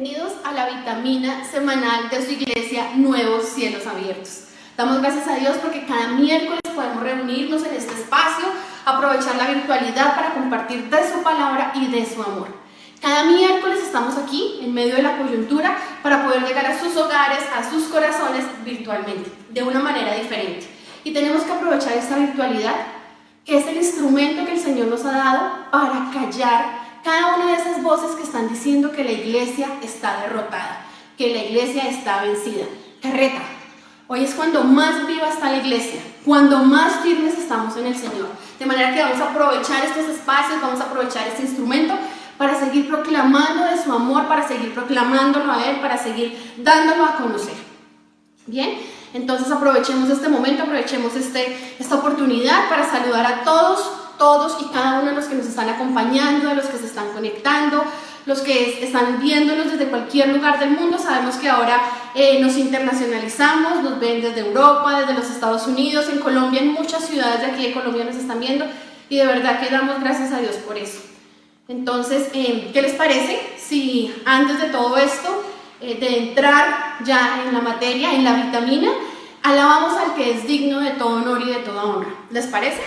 Bienvenidos a la vitamina semanal de su iglesia Nuevos Cielos Abiertos. Damos gracias a Dios porque cada miércoles podemos reunirnos en este espacio, aprovechar la virtualidad para compartir de su palabra y de su amor. Cada miércoles estamos aquí en medio de la coyuntura para poder llegar a sus hogares, a sus corazones virtualmente, de una manera diferente. Y tenemos que aprovechar esta virtualidad, que es el instrumento que el Señor nos ha dado para callar cada una de esas voces que están diciendo que la iglesia está derrotada, que la iglesia está vencida. Carreta, hoy es cuando más viva está la iglesia, cuando más firmes estamos en el Señor. De manera que vamos a aprovechar estos espacios, vamos a aprovechar este instrumento para seguir proclamando de su amor, para seguir proclamándolo a Él, para seguir dándolo a conocer. Bien, entonces aprovechemos este momento, aprovechemos esta oportunidad para saludar a todos y cada uno de los que nos están acompañando, de los que se están conectando, los que están viéndonos desde cualquier lugar del mundo. Sabemos que ahora nos internacionalizamos, nos ven desde Europa, desde los Estados Unidos, en Colombia, en muchas ciudades de aquí de Colombia nos están viendo y de verdad que damos gracias a Dios por eso. Entonces, ¿qué les parece si antes de todo esto, de entrar ya en la materia, en la vitamina, alabamos al que es digno de todo honor y de toda honra? ¿Les parece?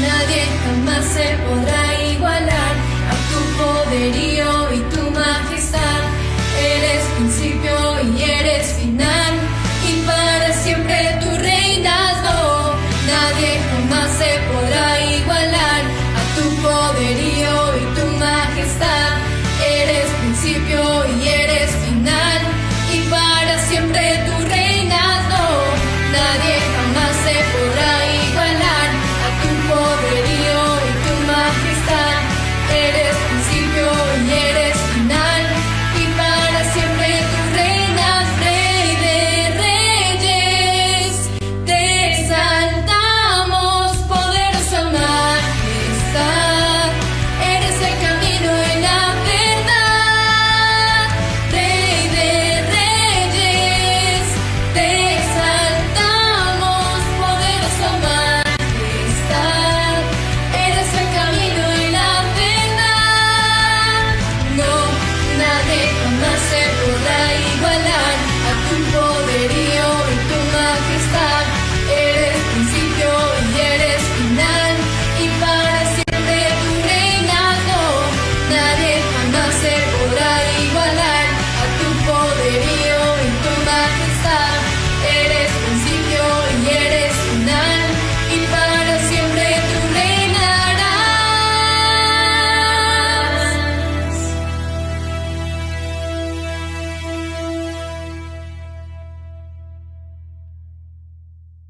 Nadie jamás se podrá igualar a tu poderío y tu majestad.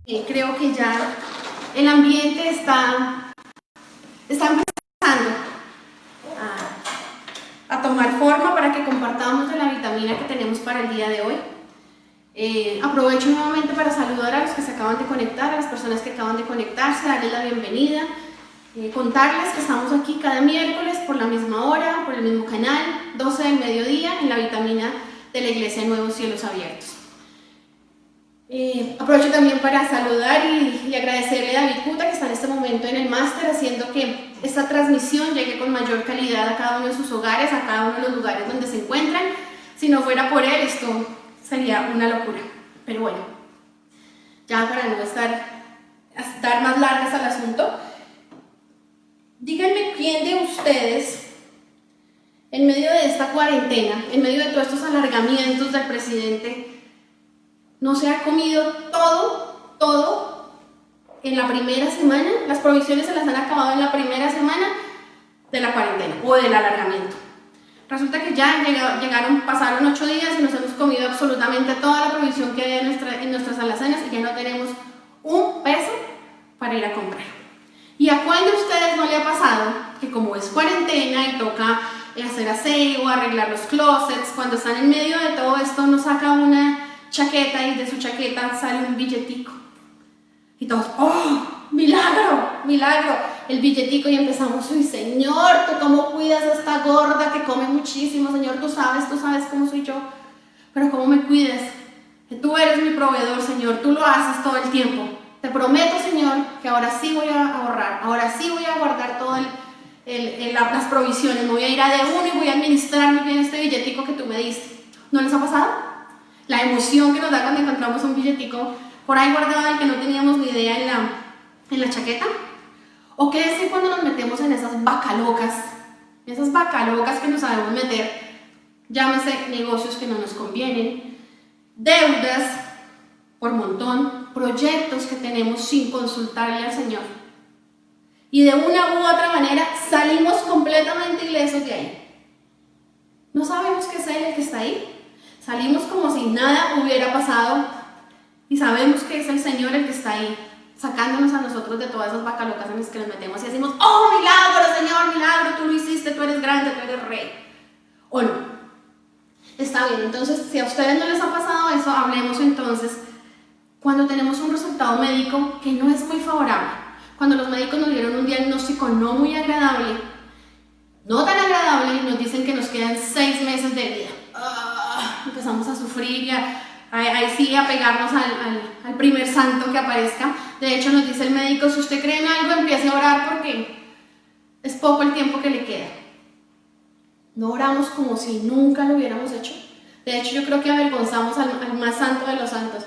Creo que ya el ambiente está empezando a tomar forma para que compartamos de la vitamina que tenemos para el día de hoy. Aprovecho nuevamente para saludar a los que se acaban de conectar, a las personas que acaban de conectarse, darles la bienvenida, contarles que estamos aquí cada miércoles por la misma hora, por el mismo canal, 12 del mediodía, en la vitamina de la Iglesia Nuevos Cielos Abiertos. Aprovecho también para saludar y agradecerle a David Cuta, que está en este momento en el máster, haciendo que esta transmisión llegue con mayor calidad a cada uno de sus hogares, a cada uno de los lugares donde se encuentran. Si no fuera por él, esto sería una locura. Pero bueno, ya para no dar más largas al asunto, díganme quién de ustedes, en medio de esta cuarentena, en medio de todos estos alargamientos del presidente, no se ha comido todo en la primera semana. Las provisiones se las han acabado en la primera semana de la cuarentena o del alargamiento. Resulta que ya pasaron 8 días y nos hemos comido absolutamente toda la provisión que hay en nuestras alacenas y ya no tenemos un peso para ir a comprar. ¿Y a cuál de ustedes no le ha pasado que como es cuarentena y toca hacer aseo, arreglar los closets, cuando están en medio de todo esto nos saca una chaqueta y de su chaqueta sale un billetico? Y todos, ¡oh! ¡Milagro! El billetico y empezamos, ¡uy, Señor! ¿Tú cómo cuidas a esta gorda que come muchísimo? Señor, tú sabes cómo soy yo, pero ¿cómo me cuidas? Que tú eres mi proveedor, Señor, tú lo haces todo el tiempo. Te prometo, Señor, que ahora sí voy a ahorrar, ahora sí voy a guardar todas las provisiones, me voy a ir a de uno y voy a administrar muy bien este billetico que tú me diste. ¿No les ha pasado? La emoción que nos da cuando encontramos un billetico por ahí guardado del que no teníamos ni idea en la chaqueta. ¿O qué decir cuando nos metemos en esas vacas locas que nos sabemos meter? Llámese negocios que no nos convienen, deudas por montón, proyectos que tenemos sin consultarle al Señor. Y de una u otra manera salimos completamente ilesos de ahí. No sabemos qué es Él el que está ahí. Salimos como si nada hubiera pasado y sabemos que es el Señor el que está ahí, sacándonos a nosotros de todas esas vacas locas en las que nos metemos y decimos, ¡oh, milagro, Señor, milagro! Tú lo hiciste, tú eres grande, tú eres rey. ¿O no? Está bien, entonces, si a ustedes no les ha pasado eso, hablemos entonces cuando tenemos un resultado médico que no es muy favorable, cuando los médicos nos dieron un diagnóstico no muy agradable, no tan agradable, y nos dicen que nos quedan 6 meses de vida. Empezamos a sufrir y ahí sí a pegarnos al primer santo que aparezca. De hecho nos dice el médico, si usted cree en algo, empiece a orar porque es poco el tiempo que le queda. No oramos como si nunca lo hubiéramos hecho. De hecho yo creo que avergonzamos al más santo de los santos.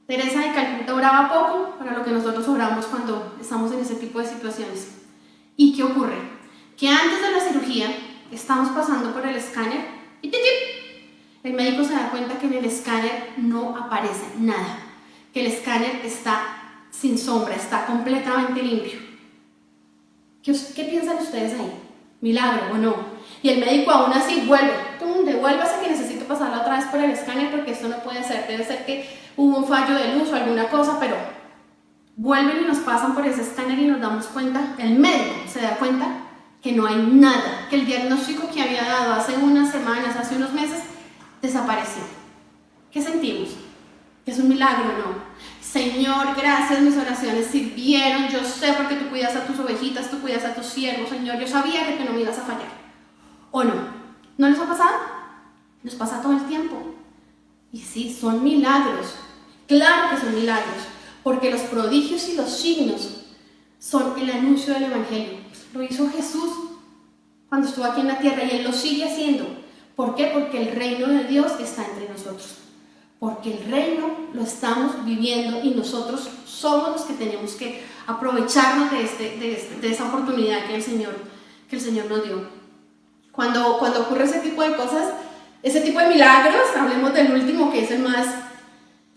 Teresa de Calcuta oraba poco para lo que nosotros oramos cuando estamos en ese tipo de situaciones. ¿Y qué ocurre? Que antes de la cirugía estamos pasando por el escáner y el médico se da cuenta que en el escáner no aparece nada, que el escáner está sin sombra, está completamente limpio. ¿Qué piensan ustedes ahí? ¿Milagro o no? Y el médico aún así devuélvase que necesito pasarla otra vez por el escáner porque esto no puede ser, debe ser que hubo un fallo de luz o alguna cosa, pero vuelven y nos pasan por ese escáner y nos damos cuenta, el médico se da cuenta que no hay nada, que el diagnóstico que había dado hace unas semanas, hace unos meses, desapareció. ¿Qué sentimos? ¿Que es un milagro? No. Señor, gracias, mis oraciones sirvieron, yo sé porque tú cuidas a tus ovejitas, tú cuidas a tus siervos, Señor, yo sabía que tú no me ibas a fallar. ¿O no? ¿No les ha pasado? Nos pasa todo el tiempo. Y sí, son milagros, claro que son milagros, porque los prodigios y los signos son el anuncio del Evangelio. Lo hizo Jesús cuando estuvo aquí en la tierra y Él lo sigue haciendo. ¿Por qué? Porque el reino de Dios está entre nosotros. Porque el reino lo estamos viviendo y nosotros somos los que tenemos que aprovecharnos de esa oportunidad que el Señor nos dio. Cuando ocurre ese tipo de cosas, ese tipo de milagros, hablemos del último que es el más,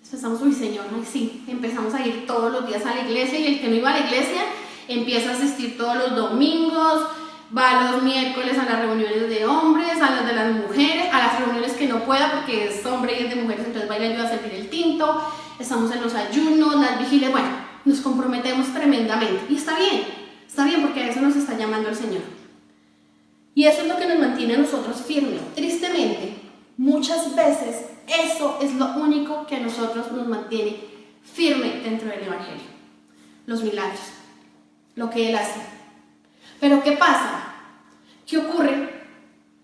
pensamos, uy Señor, ay sí, empezamos a ir todos los días a la iglesia y el que no iba a la iglesia empieza a asistir todos los domingos, va los miércoles a las reuniones de hombres, a las de las mujeres, a las reuniones que no pueda porque es hombre y es de mujeres, entonces va y le ayuda a servir el tinto, estamos en los ayunos, las vigilias, bueno, nos comprometemos tremendamente. Y está bien porque a eso nos está llamando el Señor. Y eso es lo que nos mantiene a nosotros firmes. Tristemente, muchas veces eso es lo único que a nosotros nos mantiene firme dentro del Evangelio. Los milagros, lo que Él hace. Pero ¿qué pasa? ¿Qué ocurre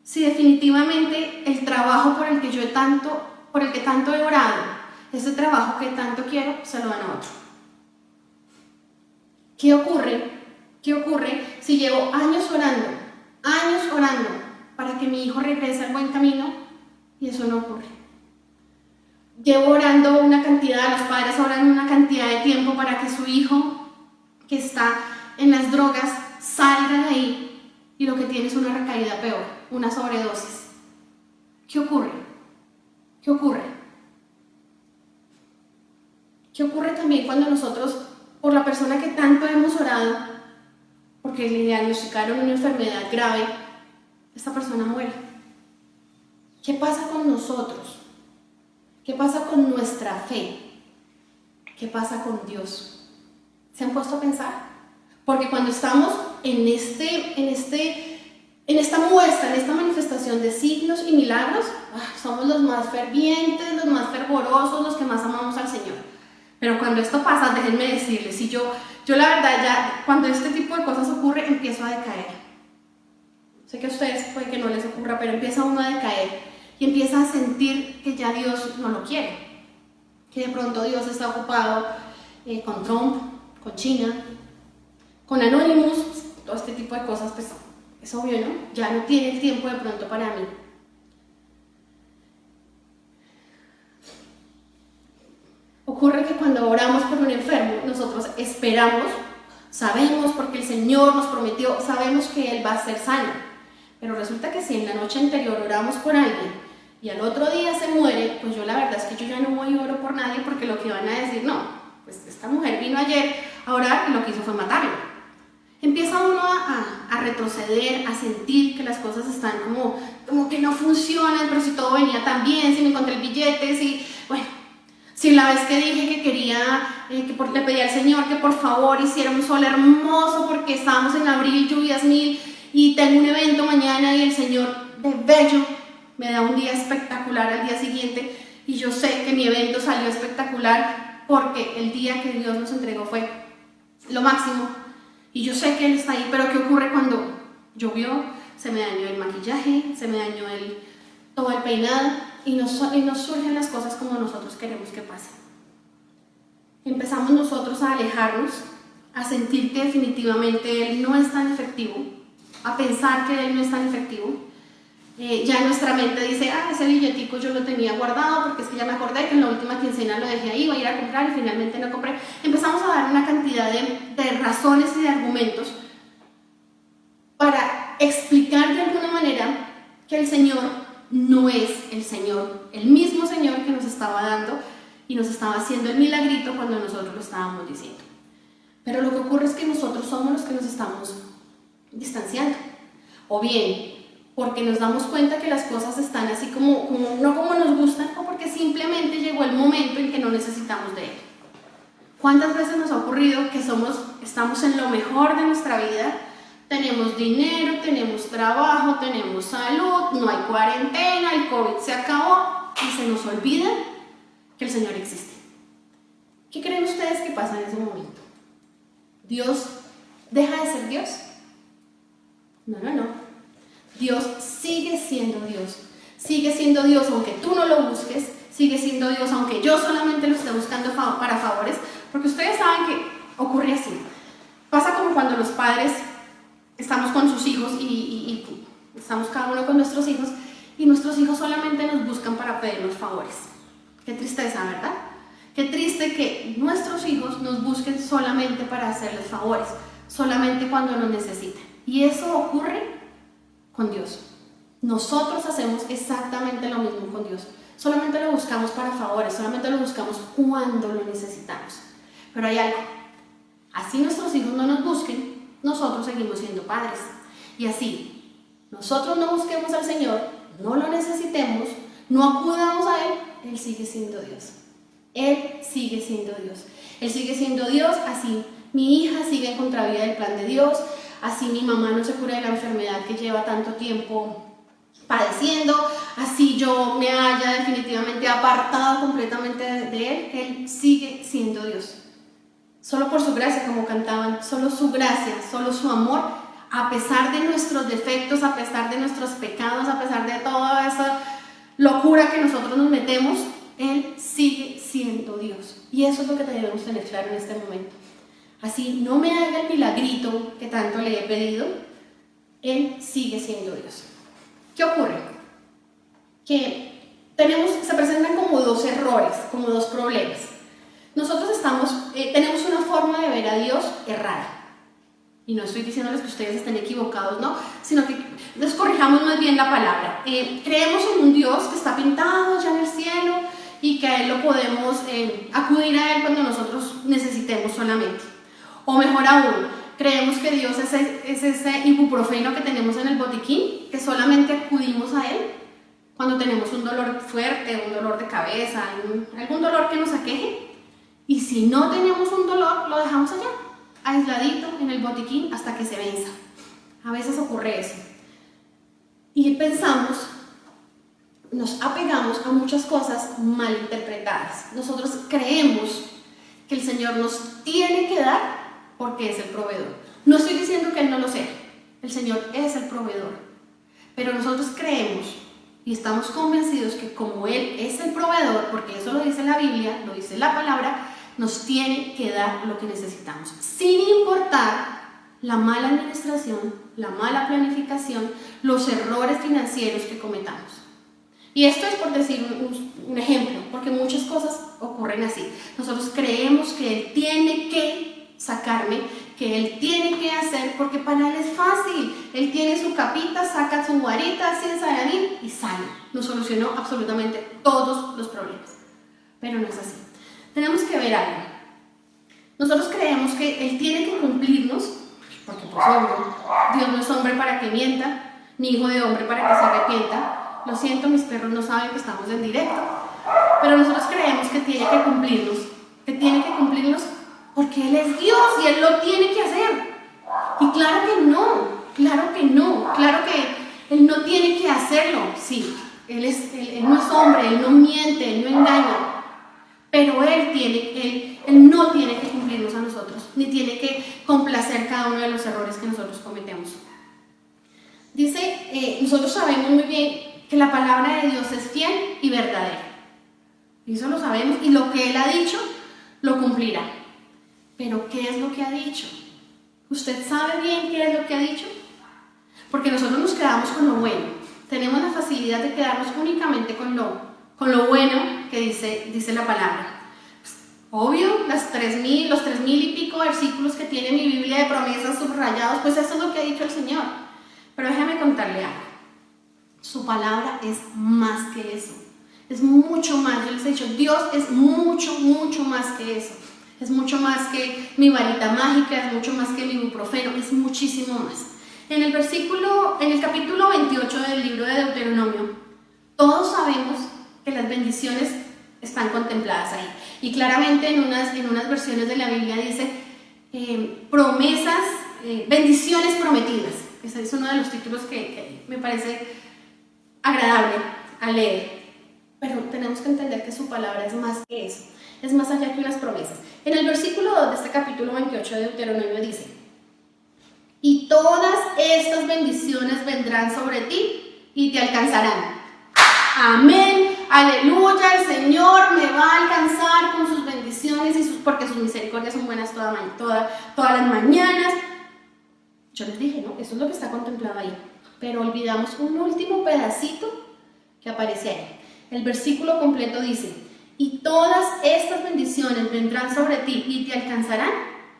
si definitivamente el trabajo por el que tanto he orado, ese trabajo que tanto quiero, se lo dan a otro? ¿Qué ocurre? ¿Qué ocurre si llevo años orando para que mi hijo regrese al buen camino y eso no ocurre? Llevo orando una cantidad, los padres oran una cantidad de tiempo para que su hijo que está en las drogas salga de ahí y lo que tiene es una recaída peor, una sobredosis. ¿Qué ocurre? ¿Qué ocurre? ¿Qué ocurre también cuando nosotros, por la persona que tanto hemos orado, porque le diagnosticaron una enfermedad grave, esta persona muere? ¿Qué pasa con nosotros? ¿Qué pasa con nuestra fe? ¿Qué pasa con Dios? ¿Se han puesto a pensar? Porque cuando estamos en esta muestra, en esta manifestación de signos y milagros, somos los más fervientes, los más fervorosos, los que más amamos al Señor. Pero cuando esto pasa, déjenme decirles, si yo la verdad ya, cuando este tipo de cosas ocurre, empiezo a decaer. Sé que a ustedes puede que no les ocurra, pero empieza uno a decaer y empieza a sentir que ya Dios no lo quiere, que de pronto Dios está ocupado con Trump, con China, con Anonymous, todo este tipo de cosas, pues es obvio, ¿no? Ya no tiene el tiempo de pronto para mí. Ocurre que cuando oramos por un enfermo, nosotros esperamos, sabemos porque el Señor nos prometió, sabemos que Él va a ser sano. Pero resulta que si en la noche anterior oramos por alguien y al otro día se muere, pues yo la verdad es que yo ya no voy y oro por nadie porque lo que van a decir, no, pues esta mujer vino ayer a orar y lo que hizo fue matarlo. Empieza uno a retroceder, a sentir que las cosas están como que no funcionan, pero si todo venía tan bien, si me encontré el billete, si la vez que dije que quería, le pedí al Señor que por favor hiciera un sol hermoso porque estábamos en abril, lluvias mil, y tengo un evento mañana y el Señor de bello me da un día espectacular al día siguiente y yo sé que mi evento salió espectacular porque el día que Dios nos entregó fue lo máximo y yo sé que Él está ahí, pero ¿qué ocurre cuando llovió? Se me dañó el maquillaje, se me dañó todo el peinado y no surgen las cosas como nosotros queremos que pasen. Empezamos nosotros a alejarnos, a sentir que definitivamente Él no es tan efectivo, a pensar que Él no es tan efectivo. Ya nuestra mente dice, ese billetico yo lo tenía guardado porque es que ya me acordé que en la última quincena lo dejé ahí, voy a ir a comprar y finalmente no compré. Empezamos a dar una cantidad de razones y de argumentos para explicar de alguna manera que el Señor no es el Señor, el mismo Señor que nos estaba dando y nos estaba haciendo el milagrito cuando nosotros lo estábamos diciendo. Pero lo que ocurre es que nosotros somos los que nos estamos distanciando, o bien porque nos damos cuenta que las cosas están así no como nos gustan, o porque simplemente llegó el momento en que no necesitamos de Él. ¿Cuántas veces nos ha ocurrido que estamos en lo mejor de nuestra vida? Tenemos dinero, tenemos trabajo, tenemos salud, no hay cuarentena, el COVID se acabó y se nos olvida que el Señor existe. ¿Qué creen ustedes que pasa en ese momento? ¿Dios deja de ser Dios? No. Dios sigue siendo Dios. Sigue siendo Dios aunque tú no lo busques. Sigue siendo Dios aunque yo solamente lo esté buscando para favores. Porque ustedes saben que ocurre así. Pasa como cuando los padres estamos con sus hijos y estamos cada uno con nuestros hijos y nuestros hijos solamente nos buscan para pedirnos favores. Qué tristeza, ¿verdad? Qué triste que nuestros hijos nos busquen solamente para hacerles favores, solamente cuando lo necesiten. Y eso ocurre con Dios. Nosotros hacemos exactamente lo mismo con Dios. Solamente lo buscamos para favores, solamente lo buscamos cuando lo necesitamos. Pero hay algo. Así nuestros hijos no nos busquen, nosotros seguimos siendo padres. Y así, nosotros no busquemos al Señor, no lo necesitemos, no acudamos a Él, Él sigue siendo Dios. Él sigue siendo Dios. Él sigue siendo Dios, así mi hija sigue en contravía del plan de Dios, así mi mamá no se cura de la enfermedad que lleva tanto tiempo padeciendo, así yo me haya definitivamente apartado completamente de Él sigue siendo Dios. Solo por su gracia, como cantaban, solo su gracia, solo su amor, a pesar de nuestros defectos, a pesar de nuestros pecados, a pesar de toda esa locura que nosotros nos metemos, Él sigue siendo Dios. Y eso es lo que debemos tener claro en este momento. Así no me haga el milagrito que tanto le he pedido, Él sigue siendo Dios. ¿Qué ocurre? Que se presentan como dos errores, como dos problemas. Nosotros tenemos una forma de ver a Dios errada. Y no estoy diciéndoles que ustedes estén equivocados, no, sino que les corrijamos más bien la palabra. Creemos en un Dios que está pintado ya en el cielo y que a Él lo podemos acudir a Él cuando nosotros necesitemos solamente. O mejor aún, creemos que Dios es ese ibuprofeno que tenemos en el botiquín, que solamente acudimos a Él cuando tenemos un dolor fuerte, un dolor de cabeza, algún dolor que nos aqueje. Y si no tenemos un dolor, lo dejamos allá, aisladito en el botiquín hasta que se venza. A veces ocurre eso. Y nos apegamos a muchas cosas mal interpretadas. Nosotros creemos que el Señor nos tiene que dar porque es el proveedor. No estoy diciendo que Él no lo sea. El Señor es el proveedor. Pero nosotros creemos y estamos convencidos que como Él es el proveedor, porque eso lo dice la Biblia, lo dice la palabra, nos tiene que dar lo que necesitamos, sin importar la mala administración, la mala planificación, los errores financieros que cometamos. Y esto es por decir un ejemplo, porque muchas cosas ocurren así. Nosotros creemos que Él tiene que sacarme, que Él tiene que hacer, porque para Él es fácil. Él tiene su capita, saca su varita, hace saladín y sale. Nos solucionó absolutamente todos los problemas. Pero no es así. Tenemos que ver algo. Nosotros creemos que Él tiene que cumplirnos, porque pues obvio, Dios no es hombre para que mienta, ni hijo de hombre para que se arrepienta. Lo siento, mis perros no saben que estamos en directo, pero nosotros creemos que tiene que cumplirnos porque Él es Dios y Él lo tiene que hacer. Y claro que no, claro que Él no tiene que hacerlo. Sí, Él no es hombre, Él no miente, Él no engaña, pero Él no tiene que cumplirnos a nosotros, ni tiene que complacer cada uno de los errores que nosotros cometemos. Dice, nosotros sabemos muy bien que la palabra de Dios es fiel y verdadera. Y eso lo sabemos, y lo que Él ha dicho, lo cumplirá. Pero ¿qué es lo que ha dicho? ¿Usted sabe bien qué es lo que ha dicho? Porque nosotros nos quedamos con lo bueno. Tenemos la facilidad de quedarnos únicamente con lo bueno que dice la palabra. Pues, obvio, los 3,000 y pico versículos que tiene mi Biblia de promesas subrayados, pues eso es lo que ha dicho el Señor. Pero déjame contarle algo. Su palabra es más que eso. Es mucho más. Yo les he dicho, Dios es mucho, mucho más que eso. Es mucho más que mi varita mágica, es mucho más que mi ibuprofeno, es muchísimo más. En el capítulo 28 del libro de Deuteronomio, todos sabemos que las bendiciones están contempladas ahí. Y claramente en unas versiones de la Biblia dice promesas, bendiciones prometidas. Ese es uno de los títulos que me parece agradable a leer. Pero tenemos que entender que su palabra es más que eso. Es más allá que unas promesas. En el versículo 2 de este capítulo 28 de Deuteronomio dice: y todas estas bendiciones vendrán sobre ti y te alcanzarán. Amén, aleluya, el Señor me va a alcanzar con sus bendiciones porque sus misericordias son buenas todas las mañanas. Yo les dije, ¿no? Eso es lo que está contemplado ahí. Pero olvidamos un último pedacito que aparece ahí. El versículo completo dice: y todas estas bendiciones vendrán sobre ti y te alcanzarán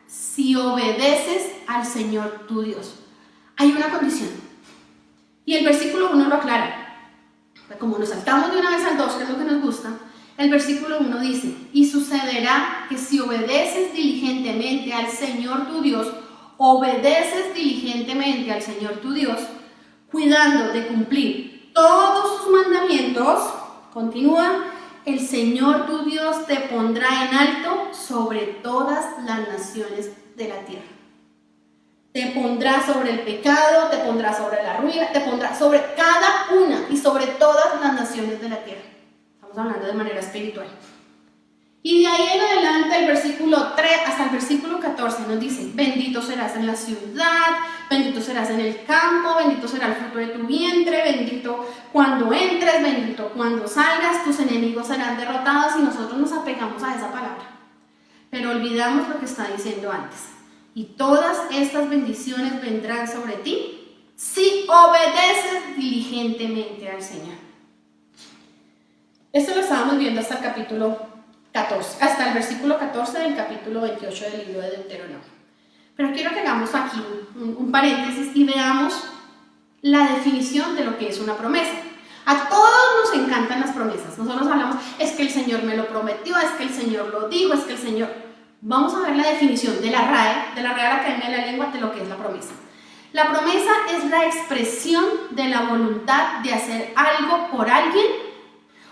si obedeces al Señor tu Dios. Hay una condición. Y el versículo 1 lo aclara. Como nos saltamos de una vez al 2, que es lo que nos gusta, el versículo 1 dice: y sucederá que si obedeces diligentemente al Señor tu Dios, obedeces diligentemente al Señor tu Dios, cuidando de cumplir todos sus mandamientos, continúa, el Señor tu Dios te pondrá en alto sobre todas las naciones de la tierra. Te pondrá sobre el pecado, te pondrá sobre la ruina, te pondrá sobre cada una y sobre todas las naciones de la tierra. Estamos hablando de manera espiritual. Y de ahí en adelante, el versículo 3 hasta el versículo 14 nos dice: bendito serás en la ciudad, bendito serás en el campo, bendito será el fruto de tu vientre, bendito cuando entres, bendito cuando salgas, tus enemigos serán derrotados. Y nosotros nos apegamos a esa palabra, pero olvidamos lo que está diciendo antes. Y todas estas bendiciones vendrán sobre ti si obedeces diligentemente al Señor. Esto lo estábamos viendo hasta el capítulo 14, hasta el versículo 14 del capítulo 28 del libro de Deuteronomio. Pero quiero que hagamos aquí un paréntesis y veamos la definición de lo que es una promesa. A todos nos encantan las promesas. Nosotros hablamos, es que el Señor me lo prometió, es que el Señor lo dijo, es que el Señor... Vamos a ver la definición de la RAE, de la Real Academia de la Lengua, de lo que es la promesa. La promesa es la expresión de la voluntad de hacer algo por alguien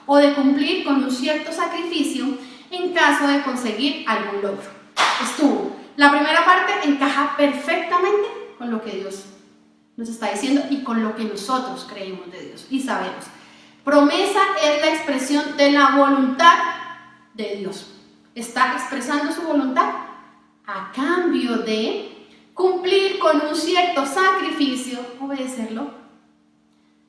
o de cumplir con un cierto sacrificio en caso de conseguir algún logro. La primera parte encaja perfectamente con lo que Dios nos está diciendo y con lo que nosotros creemos de Dios y sabemos. Promesa es la expresión de la voluntad de Dios. Está expresando su voluntad a cambio de cumplir con un cierto sacrificio, obedecerlo,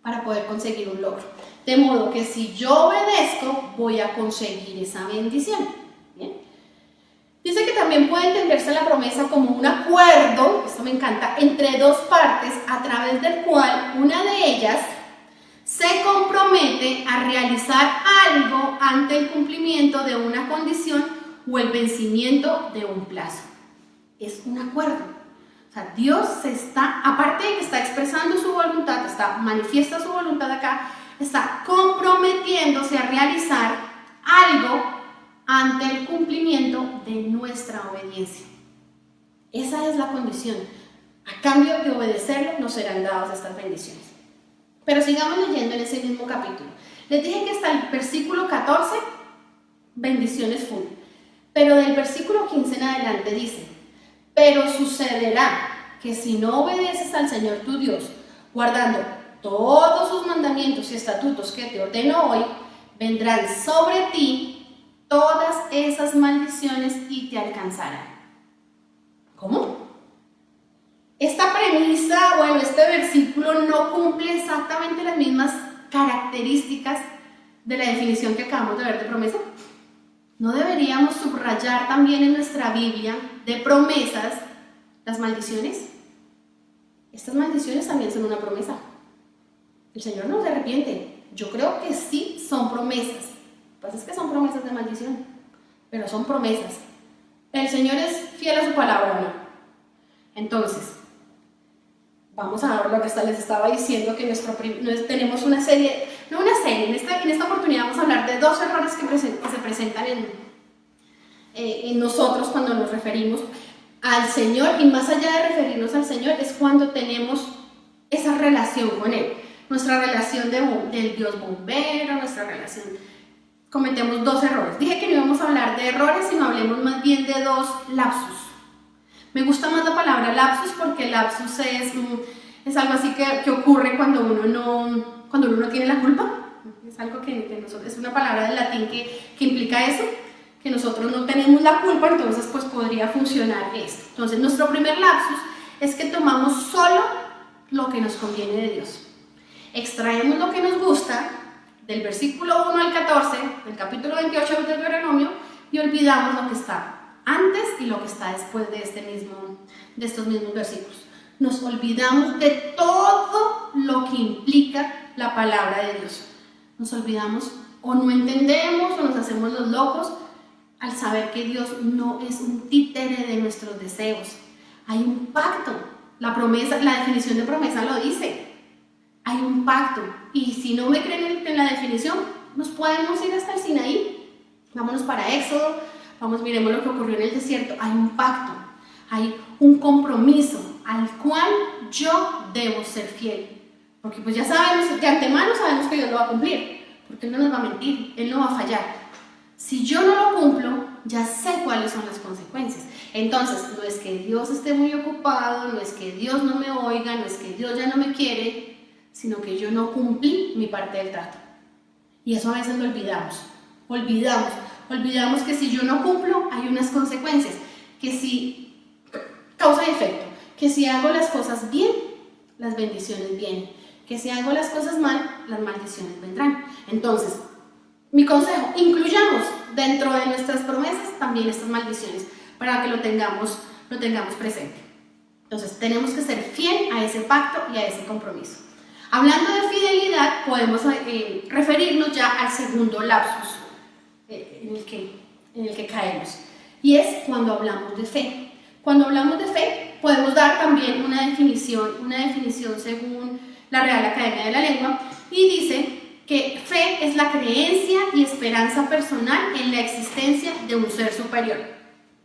para poder conseguir un logro. De modo que si yo obedezco, voy a conseguir esa bendición. ¿Bien? Dice que también puede entenderse la promesa como un acuerdo, esto me encanta, entre dos partes, a través del cual una de ellas se compromete a realizar algo ante el cumplimiento de una condición o el vencimiento de un plazo. Es un acuerdo. O sea, Dios aparte de que está expresando su voluntad, manifiesta su voluntad acá, está comprometiéndose a realizar algo ante el cumplimiento de nuestra obediencia. Esa es la condición. A cambio de obedecerlo, nos serán dadas estas bendiciones. Pero sigamos leyendo en ese mismo capítulo. Les dije que hasta el versículo 14, bendiciones full. Pero del versículo 15 en adelante dice: pero sucederá que si no obedeces al Señor tu Dios, guardando todos sus mandamientos y estatutos que te ordeno hoy, vendrán sobre ti todas esas maldiciones y te alcanzarán. ¿Cómo? Esta premisa, este versículo no cumple exactamente las mismas características de la definición que acabamos de ver de promesa. ¿No deberíamos subrayar también en nuestra Biblia de promesas las maldiciones? Estas maldiciones también son una promesa. El Señor no se arrepiente. Yo creo que sí son promesas. Lo que pasa es que son promesas de maldición, pero son promesas. ¿El Señor es fiel a su palabra o no? Entonces, vamos a ver lo que les estaba diciendo, que tenemos una serie, en esta oportunidad vamos a hablar de dos errores que se presentan en nosotros cuando nos referimos al Señor, y más allá de referirnos al Señor es cuando tenemos esa relación con Él, nuestra relación del Dios bombero, nuestra relación. Cometemos dos errores. Dije que no íbamos a hablar de errores, sino hablemos más bien de dos lapsus. Me gusta más la palabra lapsus porque lapsus es algo así que ocurre cuando uno no tiene la culpa. Es algo es una palabra del latín que implica eso, que nosotros no tenemos la culpa, entonces pues podría funcionar esto. Entonces nuestro primer lapsus es que tomamos solo lo que nos conviene de Dios. Extraemos lo que nos gusta del versículo 1 al 14 del capítulo 28 del Deuteronomio y olvidamos lo que está antes y lo que está después de estos mismos versículos. Nos olvidamos de todo lo que implica la palabra de Dios. Nos olvidamos o no entendemos o nos hacemos los locos al saber que Dios no es un títere de nuestros deseos. Hay un pacto. La definición de promesa lo dice. Hay un pacto. Y si no me creen en la definición, nos podemos ir hasta el Sinaí. Vámonos para Éxodo. Miremos lo que ocurrió en el desierto. Hay un pacto. Hay un compromiso al cual yo debo ser fiel. Porque pues ya sabemos, de antemano sabemos que Dios lo va a cumplir. porque Él no nos va a mentir, Él no va a fallar. Si yo no lo cumplo, ya sé cuáles son las consecuencias. Entonces, no es que Dios esté muy ocupado, no es que Dios no me oiga, no es que Dios ya no me quiere, sino que yo no cumplí mi parte del trato. Y eso a veces lo olvidamos que si yo no cumplo, hay unas consecuencias, que si causa y efecto, que si hago las cosas bien, las bendiciones vienen, que si hago las cosas mal, las maldiciones vendrán. Entonces, mi consejo, incluyamos dentro de nuestras promesas también estas maldiciones para que lo tengamos presente. Entonces, tenemos que ser fiel a ese pacto y a ese compromiso. Hablando de fidelidad, podemos referirnos ya al segundo lapsus en el que caemos, y es cuando hablamos de fe. Cuando hablamos de fe, podemos dar también una definición según la Real Academia de la Lengua, y dice que fe es la creencia y esperanza personal en la existencia de un ser superior.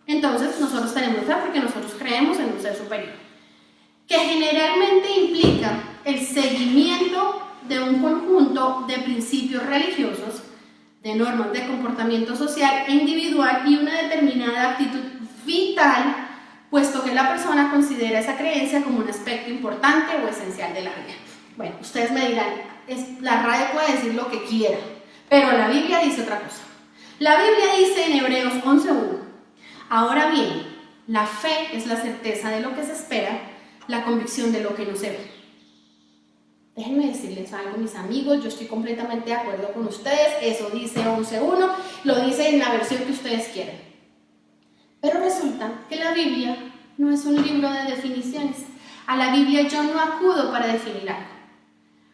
Entonces, nosotros tenemos fe porque nosotros creemos en un ser superior, que generalmente implica el seguimiento de un conjunto de principios religiosos, de normas de comportamiento social e individual y una determinada actitud vital, puesto que la persona considera esa creencia como un aspecto importante o esencial de la vida. Bueno, ustedes me dirán, la RAE puede decir lo que quiera, pero la Biblia dice otra cosa. La Biblia dice en Hebreos 11:1, ahora bien, la fe es la certeza de lo que se espera, la convicción de lo que no se ve. Déjenme decirles algo, mis amigos, yo estoy completamente de acuerdo con ustedes, eso dice 11:1, lo dice en la versión que ustedes quieran. Pero resulta que la Biblia no es un libro de definiciones. A la Biblia yo no acudo para definir algo.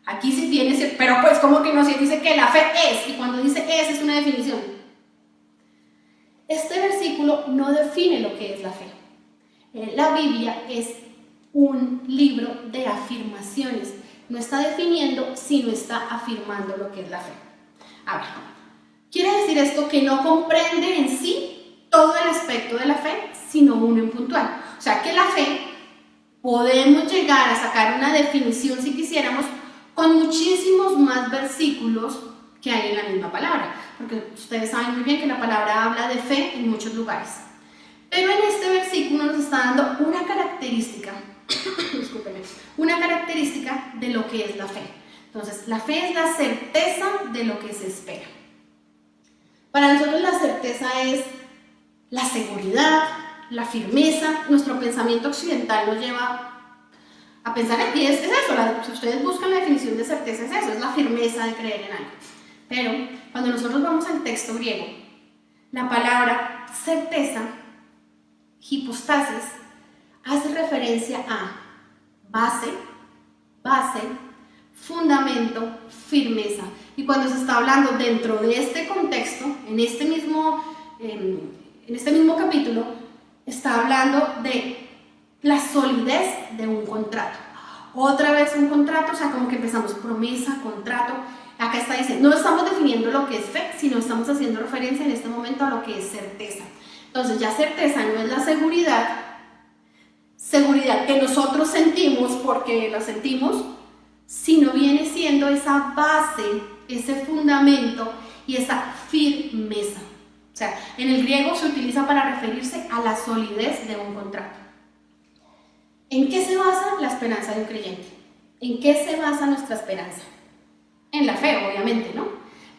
Aquí sí viene, pero pues como que no se dice que la fe es, y cuando dice es una definición. Este versículo no define lo que es la fe. La Biblia es un libro de afirmaciones. No está definiendo, sino está afirmando lo que es la fe. A ver, quiere decir esto que no comprende en sí todo el aspecto de la fe, sino uno en puntual. O sea que la fe podemos llegar a sacar una definición si quisiéramos con muchísimos más versículos que hay en la misma palabra, porque ustedes saben muy bien que la palabra habla de fe en muchos lugares. Pero en este versículo nos está dando una característica, una característica de lo que es la fe. Entonces, la fe es la certeza de lo que se espera. Para nosotros la certeza es la seguridad, la firmeza. Nuestro pensamiento occidental nos lleva a pensar, y es eso, si ustedes buscan la definición de certeza, es eso, es la firmeza de creer en algo. Pero cuando nosotros vamos al texto griego, la palabra certeza, hipostasis, hace referencia a base, fundamento, firmeza. Y cuando se está hablando dentro de este contexto, en este mismo capítulo, está hablando de la solidez de un contrato. Otra vez un contrato, o sea, como que empezamos promesa, contrato. Acá está diciendo, no estamos definiendo lo que es fe, sino estamos haciendo referencia en este momento a lo que es certeza. Entonces ya certeza no es la seguridad que nosotros sentimos porque la sentimos, sino viene siendo esa base, ese fundamento y esa firmeza. O sea, en el griego se utiliza para referirse a la solidez de un contrato. ¿En qué se basa la esperanza de un creyente? ¿En qué se basa nuestra esperanza? En la fe, obviamente, ¿no?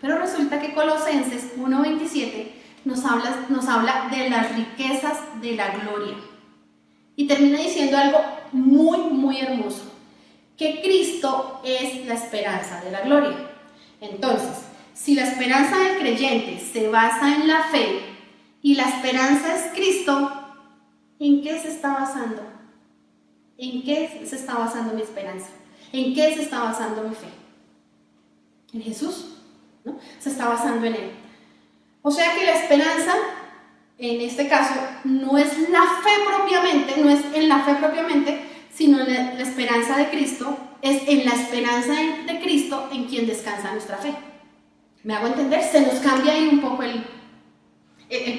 Pero resulta que Colosenses 1:27 nos habla de las riquezas de la gloria. Y termina diciendo algo muy, muy hermoso, que Cristo es la esperanza de la gloria. Entonces, si la esperanza del creyente se basa en la fe y la esperanza es Cristo, ¿en qué se está basando? ¿En qué se está basando mi esperanza? ¿En qué se está basando mi fe? En Jesús, ¿no? Se está basando en Él. O sea que la esperanza, en este caso, no es la fe propiamente, no es en la fe propiamente, sino en la esperanza de Cristo, es en la esperanza de Cristo en quien descansa nuestra fe. ¿Me hago entender? Se nos cambia ahí un poco el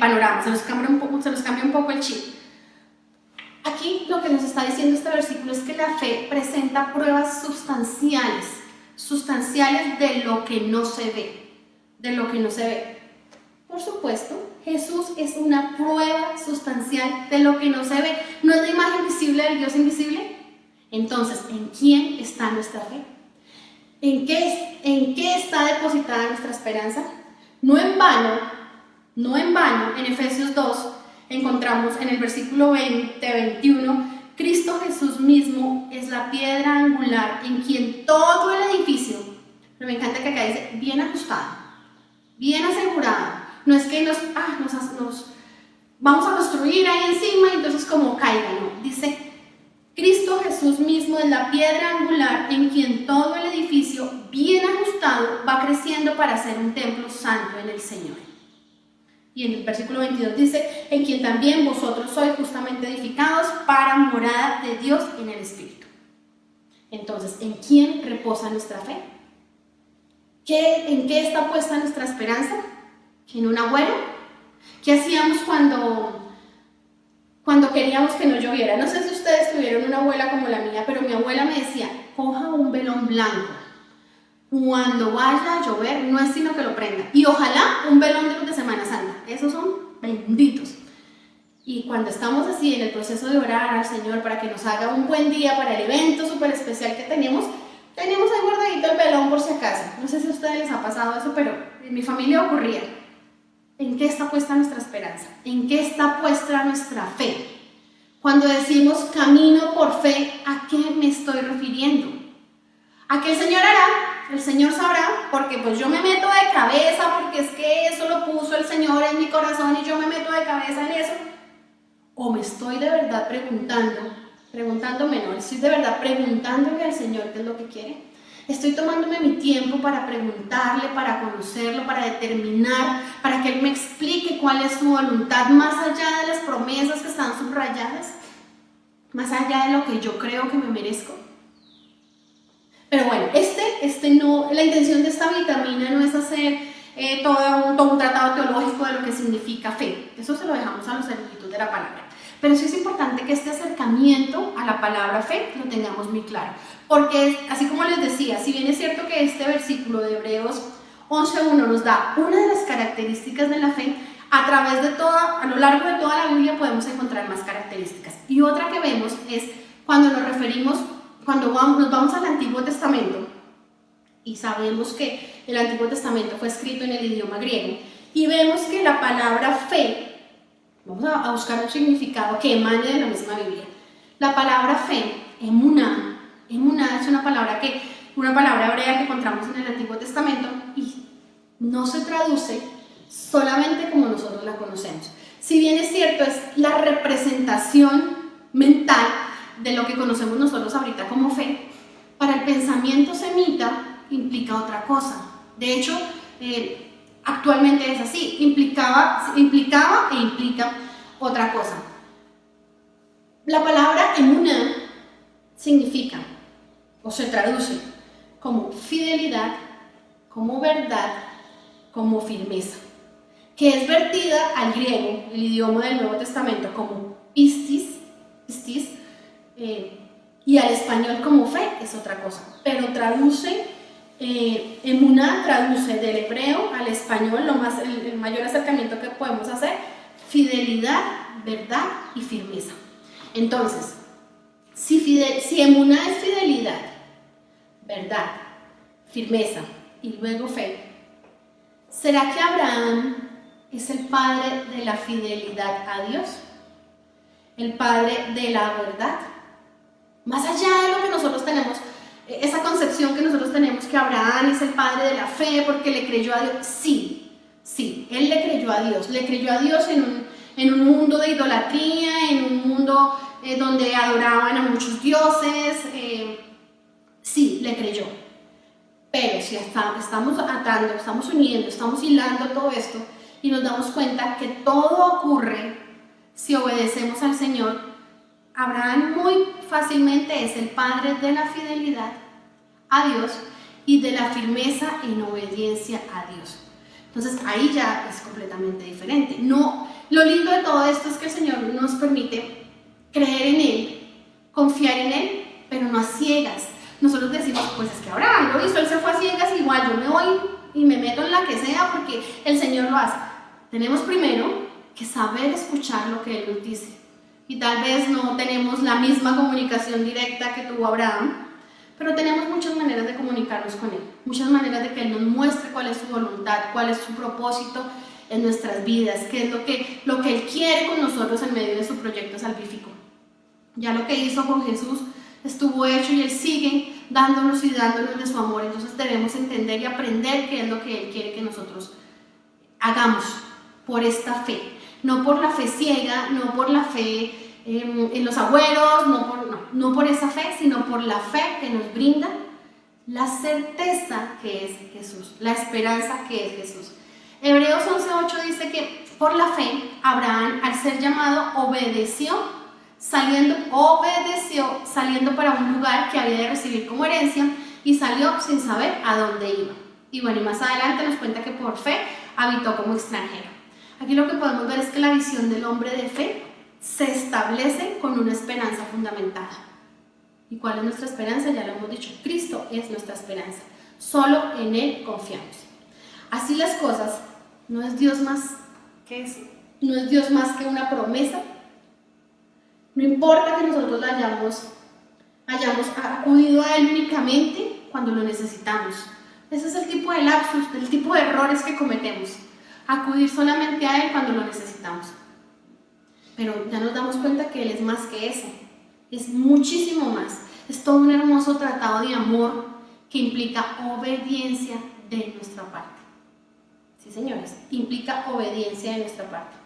panorama, se nos cambia un poco el chip. Aquí lo que nos está diciendo este versículo es que la fe presenta pruebas sustanciales de lo que no se ve. de lo que no se ve. Por supuesto, Jesús es una prueba sustancial de lo que no se ve. ¿No es la imagen visible del Dios invisible? Entonces, ¿en quién está nuestra fe? ¿En qué está depositada nuestra esperanza? No en vano, en Efesios 2 encontramos en el versículo 20-21, Cristo Jesús mismo es la piedra angular en quien todo el edificio, pero me encanta que acá dice, bien ajustado, bien asegurado. No es que nos vamos a construir ahí encima y entonces como caiga, no. Dice, Cristo Jesús mismo es la piedra angular en quien todo el edificio bien ajustado va creciendo para ser un templo santo en el Señor. Y en el versículo 22 dice, en quien también vosotros sois justamente edificados para morada de Dios en el Espíritu. Entonces, ¿en quién reposa nuestra fe? ¿En qué está puesta nuestra esperanza? ¿En un abuelo? ¿Qué hacíamos cuando queríamos que no lloviera? No sé si ustedes tuvieron una abuela como la mía, pero mi abuela me decía, coja un velón blanco. Cuando vaya a llover, no es sino que lo prenda. Y ojalá un velón de los de Semana Santa. Esos son benditos. Y cuando estamos así en el proceso de orar al Señor para que nos haga un buen día para el evento súper especial que tenemos ahí guardadito el velón por si acaso. No sé si a ustedes les ha pasado eso, pero en mi familia ocurría. ¿En qué está puesta nuestra esperanza? ¿En qué está puesta nuestra fe? Cuando decimos camino por fe, ¿a qué me estoy refiriendo? ¿A qué el Señor hará? El Señor sabrá, porque pues yo me meto de cabeza, porque es que eso lo puso el Señor en mi corazón y yo me meto de cabeza en eso. ¿O me estoy de verdad estoy de verdad preguntándole al Señor qué es lo que quiere? Estoy tomándome mi tiempo para preguntarle, para conocerlo, para determinar, para que Él me explique cuál es su voluntad, más allá de las promesas que están subrayadas, más allá de lo que yo creo que me merezco. Pero bueno, la intención de esta vitamina no es hacer todo un tratado teológico de lo que significa fe. Eso se lo dejamos a los eruditos de la palabra. Pero sí es importante que este acercamiento a la palabra fe lo tengamos muy claro. Porque, así como les decía, si bien es cierto que este versículo de Hebreos 11:1 nos da una de las características de la fe, a lo largo de toda la Biblia podemos encontrar más características. Y otra que vemos es cuando nos vamos al Antiguo Testamento y sabemos que el Antiguo Testamento fue escrito en el idioma griego y vemos que la palabra fe, vamos a buscar un significado que emane de la misma Biblia. La palabra fe, emuná es una palabra hebrea que encontramos en el Antiguo Testamento y no se traduce solamente como nosotros la conocemos. Si bien es cierto, es la representación mental de lo que conocemos nosotros ahorita como fe, para el pensamiento semita implica otra cosa. De hecho, actualmente es así, implicaba e implica otra cosa. La palabra emuná significa o se traduce como fidelidad, como verdad, como firmeza, que es vertida al griego, el idioma del Nuevo Testamento, como pistis, y al español como fe es otra cosa, pero emuná traduce del hebreo al español, el mayor acercamiento que podemos hacer, fidelidad, verdad y firmeza. Entonces, si emuná es fidelidad, verdad, firmeza y luego fe, ¿será que Abraham es el padre de la fidelidad a Dios? ¿El padre de la verdad? Más allá de lo que nosotros tenemos, esa concepción que nosotros tenemos que Abraham es el padre de la fe porque le creyó a Dios. Sí, él le creyó a Dios en un mundo de idolatría, en un mundo donde adoraban a muchos dioses, sí, le creyó. Pero si estamos atando, estamos uniendo, estamos hilando todo esto y nos damos cuenta que todo ocurre si obedecemos al Señor, Abraham muy fácilmente es el padre de la fidelidad a Dios y de la firmeza en obediencia a Dios. Entonces ahí ya es completamente diferente. No, lo lindo de todo esto es que el Señor nos permite creer en Él, confiar en Él, pero no a ciegas. Nosotros decimos, pues es que Abraham lo hizo, él se fue a ciegas, igual yo me voy y me meto en la que sea porque el Señor lo hace. Tenemos primero que saber escuchar lo que Él nos dice. Y tal vez no tenemos la misma comunicación directa que tuvo Abraham, pero tenemos muchas maneras de comunicarnos con Él, muchas maneras de que Él nos muestre cuál es su voluntad, cuál es su propósito en nuestras vidas, qué es lo que Él quiere con nosotros en medio de su proyecto salvífico. Ya lo que hizo con Jesús estuvo hecho y Él sigue dándonos y dándonos de su amor. Entonces debemos entender y aprender qué es lo que Él quiere que nosotros hagamos por esta fe. No por la fe ciega, no por la fe en los abuelos, no por esa fe, sino por la fe que nos brinda la certeza que es Jesús, la esperanza que es Jesús. Hebreos 11:8 dice que por la fe Abraham, al ser llamado, obedeció saliendo para un lugar que había de recibir como herencia y salió sin saber a dónde iba. Y bueno, y más adelante nos cuenta que por fe habitó como extranjero. Aquí lo que podemos ver es que la visión del hombre de fe se establece con una esperanza fundamentada. ¿Y cuál es nuestra esperanza? Ya lo hemos dicho, Cristo es nuestra esperanza. Solo en Él confiamos. Así las cosas, no es Dios más que una promesa. No importa que nosotros hayamos acudido a Él únicamente cuando lo necesitamos. Ese es el tipo de lapsus, el tipo de errores que cometemos. Acudir solamente a Él cuando lo necesitamos. Pero ya nos damos cuenta que Él es más que eso. Es muchísimo más. Es todo un hermoso tratado de amor que implica obediencia de nuestra parte. Sí, señores, implica obediencia de nuestra parte.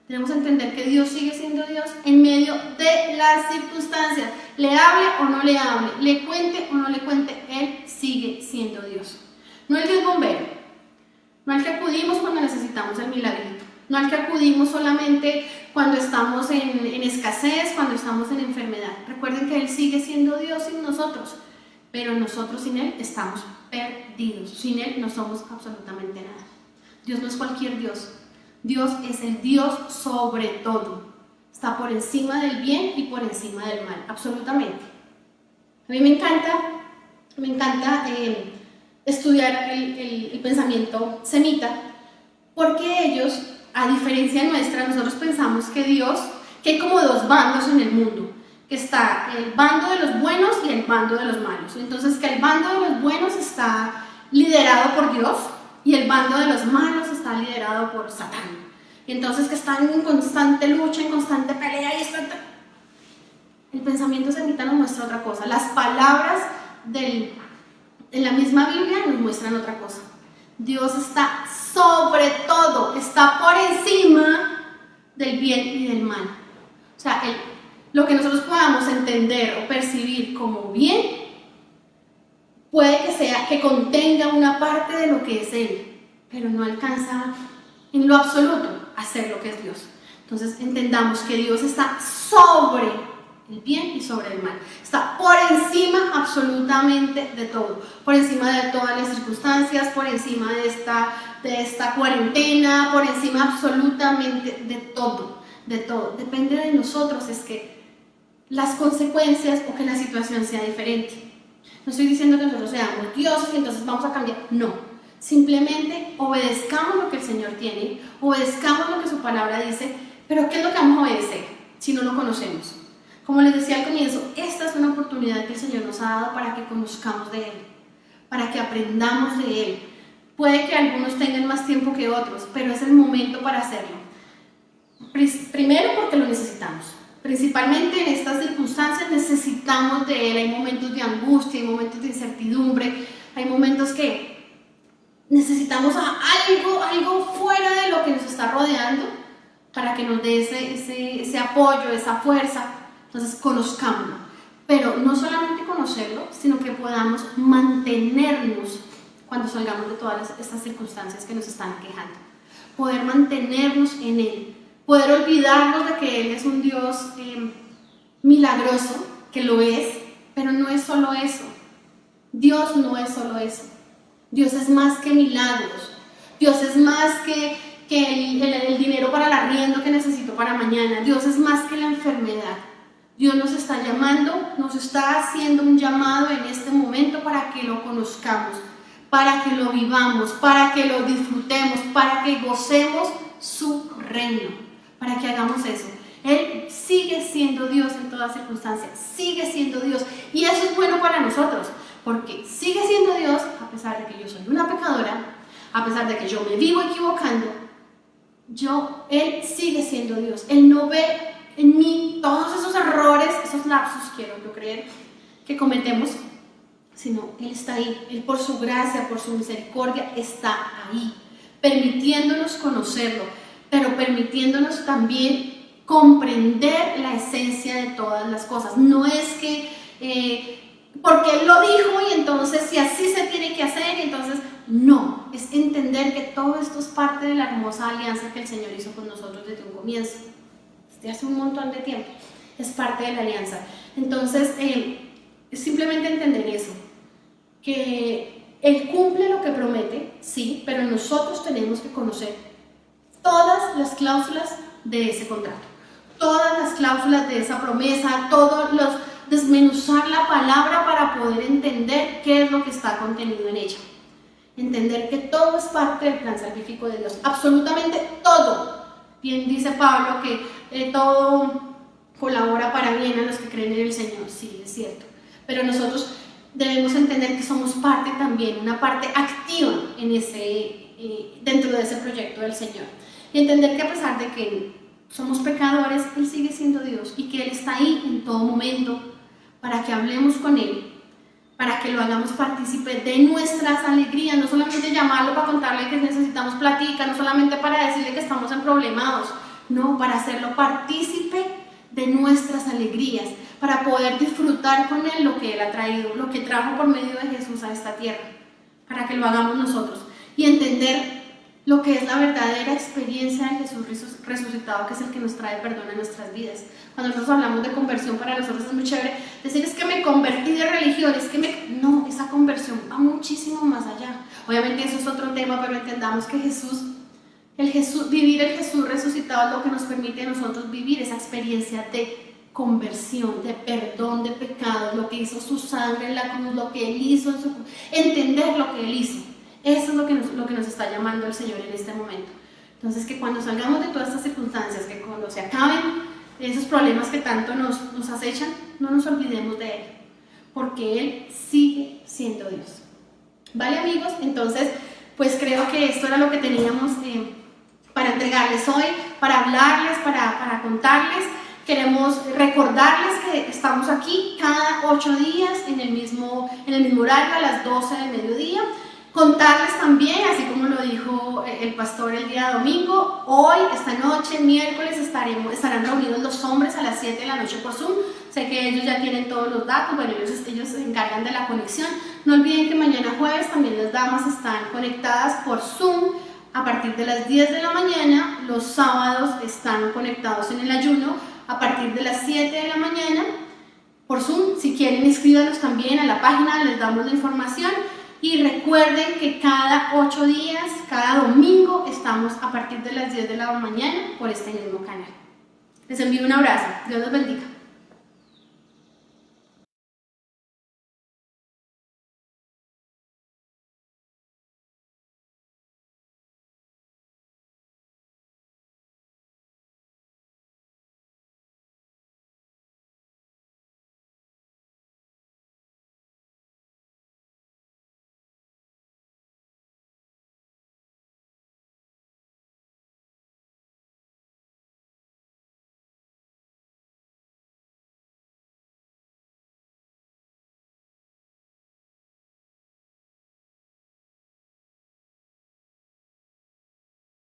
Tenemos que entender que Dios sigue siendo Dios en medio de las circunstancias. Le hable o no le hable, le cuente o no le cuente, Él sigue siendo Dios. No el Dios bombero, no al que acudimos cuando necesitamos el milagrito, no al que acudimos solamente cuando estamos en escasez, cuando estamos en enfermedad. Recuerden que Él sigue siendo Dios sin nosotros, pero nosotros sin Él estamos perdidos. Sin Él no somos absolutamente nada. Dios no es cualquier Dios. Dios es el Dios sobre todo. Está por encima del bien y por encima del mal, absolutamente. A mí me encanta estudiar el pensamiento semita, porque ellos, a diferencia nuestra, nosotros pensamos que hay como dos bandos en el mundo, que está el bando de los buenos y el bando de los malos. Entonces, que el bando de los buenos está liderado por Dios y el bando de los malos está liderado por Satán. Y entonces que están en constante lucha, en constante pelea y el pensamiento semita nos muestra otra cosa. Las palabras en la misma Biblia nos muestran otra cosa. Dios está sobre todo, está por encima del bien y del mal. O sea, lo que nosotros podamos entender o percibir como bien puede que contenga una parte de lo que es Él, pero no alcanza en lo absoluto a ser lo que es Dios. Entonces entendamos que Dios está sobre el bien y sobre el mal. Está por encima absolutamente de todo. Por encima de todas las circunstancias, por encima de esta cuarentena, por encima absolutamente de todo. De todo. Depende de nosotros es que las consecuencias o que la situación sea diferente. No estoy diciendo que nosotros seamos dioses y entonces vamos a cambiar. No. Simplemente obedezcamos lo que el Señor tiene, obedezcamos lo que su palabra dice, pero ¿qué es lo que vamos a obedecer si no lo conocemos? Como les decía al comienzo, esta es una oportunidad que el Señor nos ha dado para que conozcamos de Él, para que aprendamos de Él. Puede que algunos tengan más tiempo que otros, pero es el momento para hacerlo. Primero porque lo necesitamos. Principalmente en estas circunstancias necesitamos de Él. Hay momentos de angustia, hay momentos de incertidumbre, hay momentos que necesitamos algo fuera de lo que nos está rodeando para que nos dé ese apoyo, esa fuerza. Entonces conozcámoslo, pero no solamente conocerlo, sino que podamos mantenernos cuando salgamos de todas estas circunstancias que nos están quejando, poder mantenernos en Él, poder olvidarnos de que Él es un Dios milagroso, que lo es, pero no es solo eso. Dios no es solo eso. Dios es más que milagros. Dios es más que el dinero para el arriendo que necesito para mañana. Dios es más que la enfermedad. Dios nos está llamando, nos está haciendo un llamado en este momento para que lo conozcamos, para que lo vivamos, para que lo disfrutemos, para que gocemos su reino, para que hagamos eso. Él sigue siendo Dios en todas circunstancias, sigue siendo Dios, y eso es bueno para nosotros, porque sigue siendo Dios a pesar de que yo soy una pecadora, a pesar de que yo me vivo equivocando. Él sigue siendo Dios. Él no ve en mí todos esos errores, esos lapsus, quiero yo creer, que cometemos, sino Él está ahí. Él, por su gracia, por su misericordia, está ahí, permitiéndonos conocerlo, pero permitiéndonos también comprender la esencia de todas las cosas. No es que porque Él lo dijo y entonces si así se tiene que hacer, y entonces no, es entender que todo esto es parte de la hermosa alianza que el Señor hizo con nosotros desde un comienzo, desde hace un montón de tiempo. Es parte de la alianza. Entonces es simplemente entender eso, que Él cumple lo que promete, sí, pero nosotros tenemos que conocer todas las cláusulas de ese contrato, todas las cláusulas de esa promesa, desmenuzar la palabra para poder entender qué es lo que está contenido en ella. Entender que todo es parte del plan salvífico de Dios, absolutamente todo. Bien dice Pablo que todo colabora para bien a los que creen en el Señor, sí, es cierto. Pero nosotros debemos entender que somos parte también, una parte activa en dentro de ese proyecto del Señor. Y entender que a pesar de que somos pecadores, Él sigue siendo Dios y que Él está ahí en todo momento para que hablemos con Él, para que lo hagamos partícipe de nuestras alegrías, no solamente llamarlo para contarle que necesitamos platica, no solamente para decirle que estamos emproblemados, no, para hacerlo partícipe de nuestras alegrías, para poder disfrutar con Él lo que Él ha traído, lo que trajo por medio de Jesús a esta tierra, para que lo hagamos nosotros y entender lo que es la verdadera experiencia de Jesús resucitado, que es el que nos trae perdón a nuestras vidas. Cuando nosotros hablamos de conversión, para nosotros es muy chévere decir es que me convertí de religión, no, esa conversión va muchísimo más allá. Obviamente eso es otro tema, pero entendamos que vivir el Jesús resucitado es lo que nos permite a nosotros vivir esa experiencia de conversión, de perdón de pecados, lo que hizo su sangre en la cruz, lo que Él hizo en su cruz, entender lo que Él hizo. Eso es lo que nos está llamando el Señor en este momento. Entonces, que cuando salgamos de todas estas circunstancias, que cuando se acaben esos problemas que tanto nos acechan, no nos olvidemos de Él, porque Él sigue siendo Dios. ¿Vale, amigos? Entonces, pues creo que esto era lo que teníamos para entregarles hoy, para hablarles, para contarles. Queremos recordarles que estamos aquí cada 8 días en el mismo horario, a las 12 del mediodía. Contarles también, así como lo dijo el pastor el día domingo, hoy, esta noche, miércoles, estarán reunidos los hombres a las 7 de la noche por Zoom. Sé que ellos ya tienen todos los datos, bueno, ellos se encargan de la conexión. No olviden que mañana jueves también las damas están conectadas por Zoom a partir de las 10 de la mañana. Los sábados están conectados en el ayuno a partir de las 7 de la mañana por Zoom. Si quieren, inscríbanos también a la página, les damos la información. Y recuerden que cada 8 días, cada domingo, estamos a partir de las 10 de la mañana por este mismo canal. Les envío un abrazo. Dios los bendiga.